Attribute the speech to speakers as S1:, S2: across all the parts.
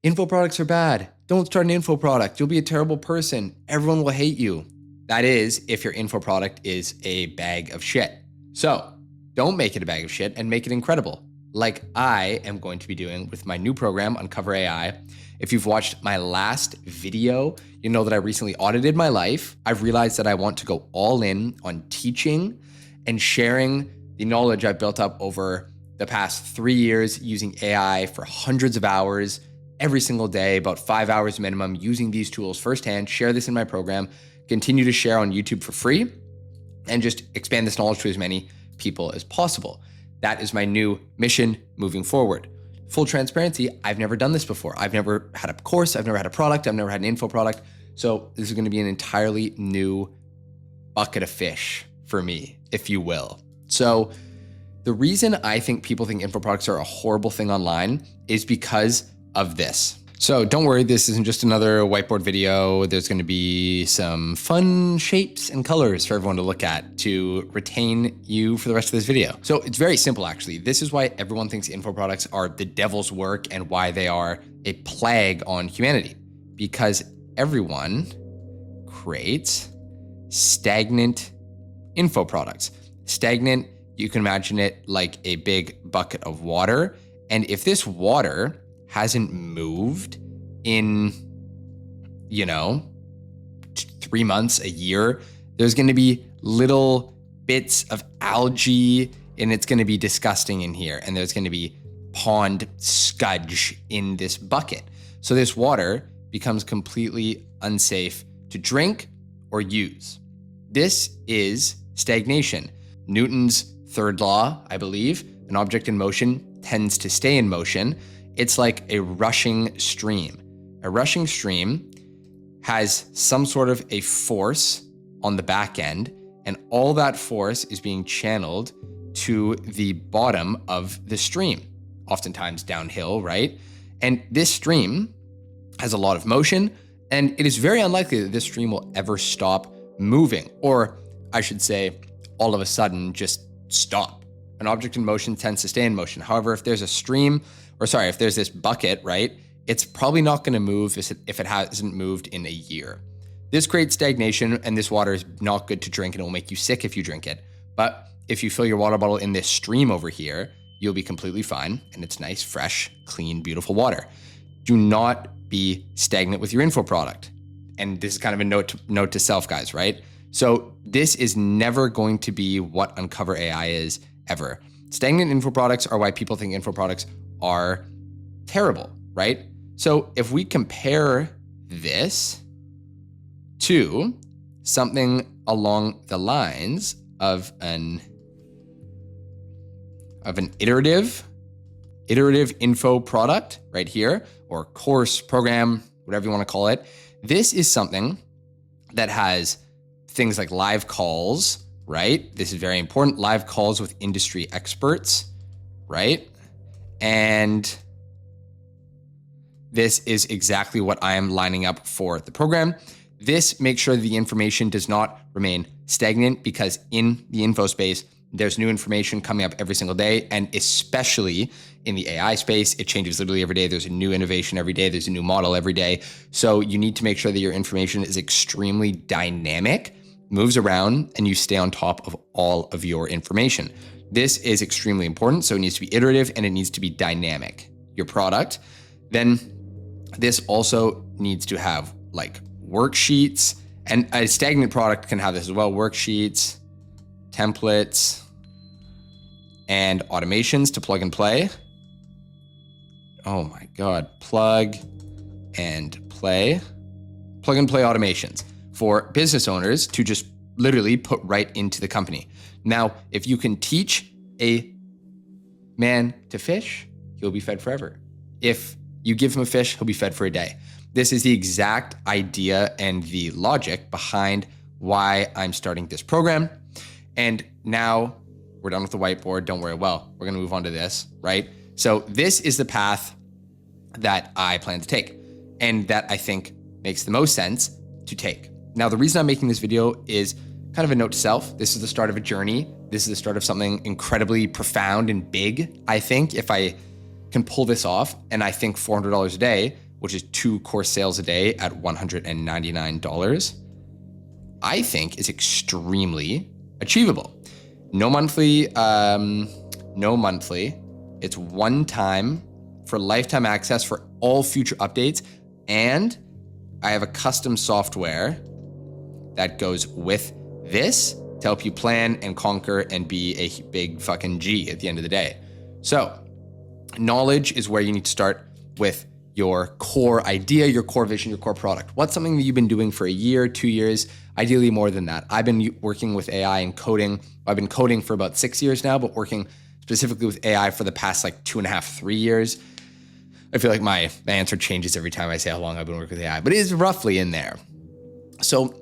S1: Info products are bad. Don't start an info product. You'll be a terrible person. Everyone will hate you. That is, if your info product is a bag of shit. So don't make it a bag of shit and make it incredible, like I am going to be doing with my new program, Uncover AI. If you've watched my last video, you know that I recently audited my life. I've realized that I want to go all in on teaching and sharing the knowledge I've built up over the past 3 years using AI for hundreds of hours every single day, about 5 hours minimum, using these tools firsthand, share this in my program, continue to share on YouTube for free, and just expand this knowledge to as many people as possible. That is my new mission moving forward. Full transparency, I've never done this before. I've never had a course, I've never had a product, I've never had an info product. So this is gonna be an entirely new bucket of fish for me, if you will. So the reason I think people think info products are a horrible thing online is because of this. So don't worry, this isn't just another whiteboard video. There's gonna be some fun shapes and colors for everyone to look at to retain you for the rest of this video. So it's very simple, actually. This is why everyone thinks info products are the devil's work and why they are a plague on humanity. Because everyone creates stagnant info products. Stagnant, you can imagine it like a big bucket of water. And if this water hasn't moved in, 3 months, a year, there's going to be little bits of algae and it's going to be disgusting in here. And there's going to be pond scudge in this bucket. So this water becomes completely unsafe to drink or use. This is stagnation. Newton's third law, I believe, an object in motion tends to stay in motion. It's like a rushing stream. A rushing stream has some sort of a force on the back end, and all that force is being channeled to the bottom of the stream, oftentimes downhill, right? And this stream has a lot of motion, and it is very unlikely that this stream will ever stop moving, or I should say, all of a sudden just stop. An object in motion tends to stay in motion. However, if there's if there's this bucket, right, it's probably not going to move if it hasn't moved in a year. This creates stagnation, and this water is not good to drink, and it will make you sick if you drink it. But if you fill your water bottle in this stream over here, you'll be completely fine, and it's nice, fresh, clean, beautiful water. Do not be stagnant with your info product. And this is kind of a note to self, guys, right? So this is never going to be what Uncover AI is ever. Stagnant info products are why people think info products are terrible, right? So if we compare this to something along the lines of an iterative info product right here, or course, program, whatever you want to call it, this is something that has things like live calls, right? This is very important. Live calls with industry experts, right? And this is exactly what I am lining up for the program. This makes sure the information does not remain stagnant, because in the info space, there's new information coming up every single day. And especially in the AI space, it changes literally every day. There's a new innovation every day. There's a new model every day. So you need to make sure that your information is extremely dynamic, moves around, and you stay on top of all of your information. This is extremely important. So it needs to be iterative and it needs to be dynamic. Your product, then this also needs to have like worksheets, and a stagnant product can have this as well. Worksheets, templates, and automations to plug and play. Oh my God, plug and play automations for business owners to just literally put right into the company. Now, if you can teach a man to fish, he'll be fed forever. If you give him a fish, he'll be fed for a day. This is the exact idea and the logic behind why I'm starting this program. And now we're done with the whiteboard. Don't worry. Well, we're going to move on to this, right? So this is the path that I plan to take and that I think makes the most sense to take. Now, the reason I'm making this video is kind of a note to self. This is the start of a journey. This is the start of something incredibly profound and big, I think, if I can pull this off. And I think $400 a day which is 2 course sales a day at $199, I think is extremely achievable. No monthly, It's one time for lifetime access for all future updates. And I have a custom software that goes with this to help you plan and conquer and be a big fucking G at the end of the day. So knowledge is where you need to start with your core idea, your core vision, your core product. What's something that you've been doing for a year, 2 years, ideally more than that? I've been working with AI and coding. I've been coding for about 6 years now, but working specifically with AI for the past like 2.5, 3 years. I feel like my answer changes every time I say how long I've been working with AI, but it is roughly in there. So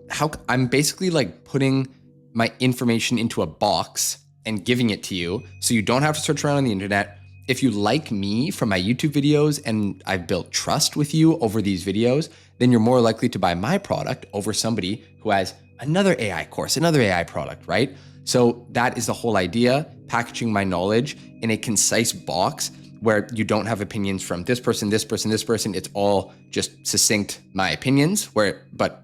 S1: I'm basically like putting my information into a box and giving it to you so you don't have to search around on the internet. If you like me from my YouTube videos and I've built trust with you over these videos, then you're more likely to buy my product over somebody who has another AI course, another AI product, right? So that is the whole idea, packaging my knowledge in a concise box where you don't have opinions from this person, this person, this person. It's all just succinct my opinions but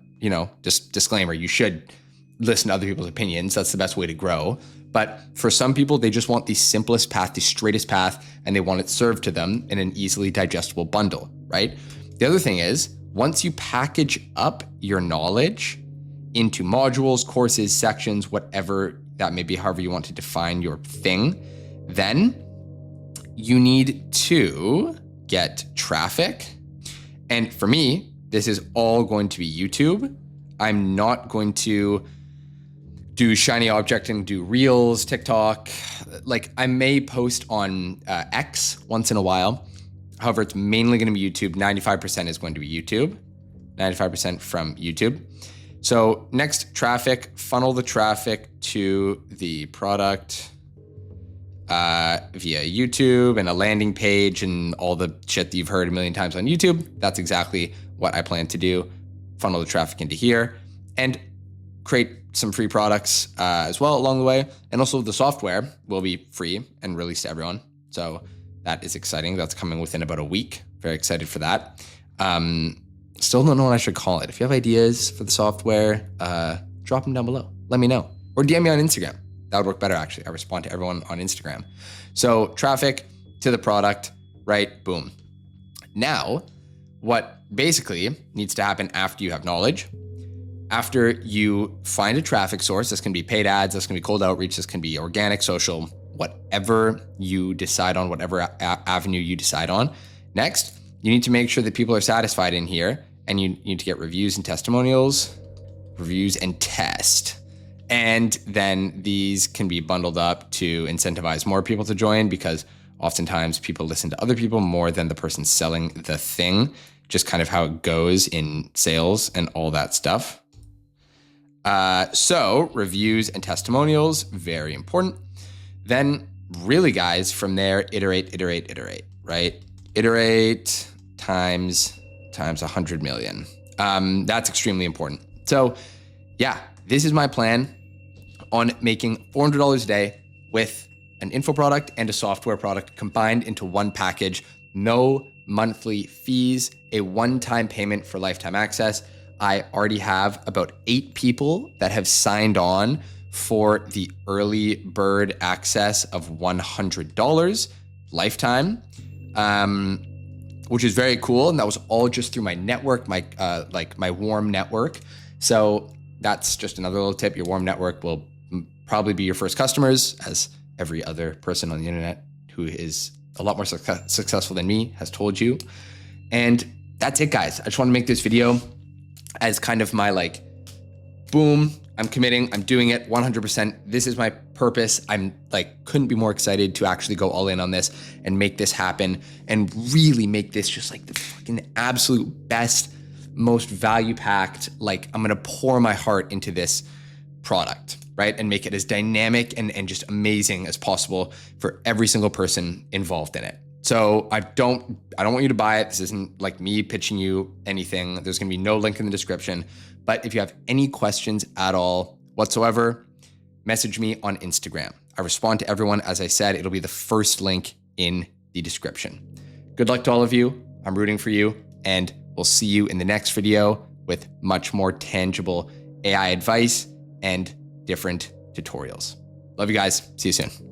S1: just disclaimer, you should listen to other people's opinions. That's the best way to grow. But for some people, they just want the simplest path, the straightest path, and they want it served to them in an easily digestible bundle, right? The other thing is, once you package up your knowledge into modules, courses, sections, whatever that may be, however you want to define your thing, then you need to get traffic. And for me, this is all going to be YouTube. I'm not going to do shiny object and do reels, TikTok. Like I may post on X once in a while. However, it's mainly going to be YouTube. 95% is going to be YouTube. 95% from YouTube. So next, traffic, funnel the traffic to the product via YouTube and a landing page and all the shit that you've heard a million times on YouTube. That's exactly what I plan to do. Funnel the traffic into here and create some free products as well along the way. And also the software will be free and released to everyone. So that is exciting. That's coming within about a week. Very excited for that. Still don't know what I should call it. If you have ideas for the software, drop them down below. Let me know. Or DM me on Instagram. That would work better, actually. I respond to everyone on Instagram. So traffic to the product, right? Boom. Now, what basically needs to happen after you have knowledge, after you find a traffic source, this can be paid ads, this can be cold outreach, this can be organic, social, whatever you decide on, whatever avenue you decide on. Next, you need to make sure that people are satisfied in here, and you need to get reviews and testimonials, reviews and test. And then these can be bundled up to incentivize more people to join, because oftentimes people listen to other people more than the person selling the thing, just kind of how it goes in sales and all that stuff. So reviews and testimonials, very important. Then really guys, from there, iterate, right? Iterate times 100 million. That's extremely important. So yeah, this is my plan on making $400 a day with an info product and a software product combined into one package. No monthly fees, a one-time payment for lifetime access. I already have about 8 people that have signed on for the early bird access of $100 lifetime, which is very cool. And that was all just through my network, my warm network. So that's just another little tip. Your warm network will probably be your first customers, as every other person on the internet who is a lot more successful than me has told you. And that's it, guys. I just want to make this video as kind of my boom, I'm committing, I'm doing it 100%. This is my purpose. I'm couldn't be more excited to actually go all in on this and make this happen and really make this just the fucking absolute best, most value packed. I'm going to pour my heart into this product, right? And make it as dynamic and just amazing as possible for every single person involved in it. So I don't want you to buy it. This isn't me pitching you anything. There's going to be no link in the description. But if you have any questions at all whatsoever, message me on Instagram. I respond to everyone. As I said, it'll be the first link in the description. Good luck to all of you. I'm rooting for you. And we'll see you in the next video with much more tangible AI advice and different tutorials. Love you guys. See you soon.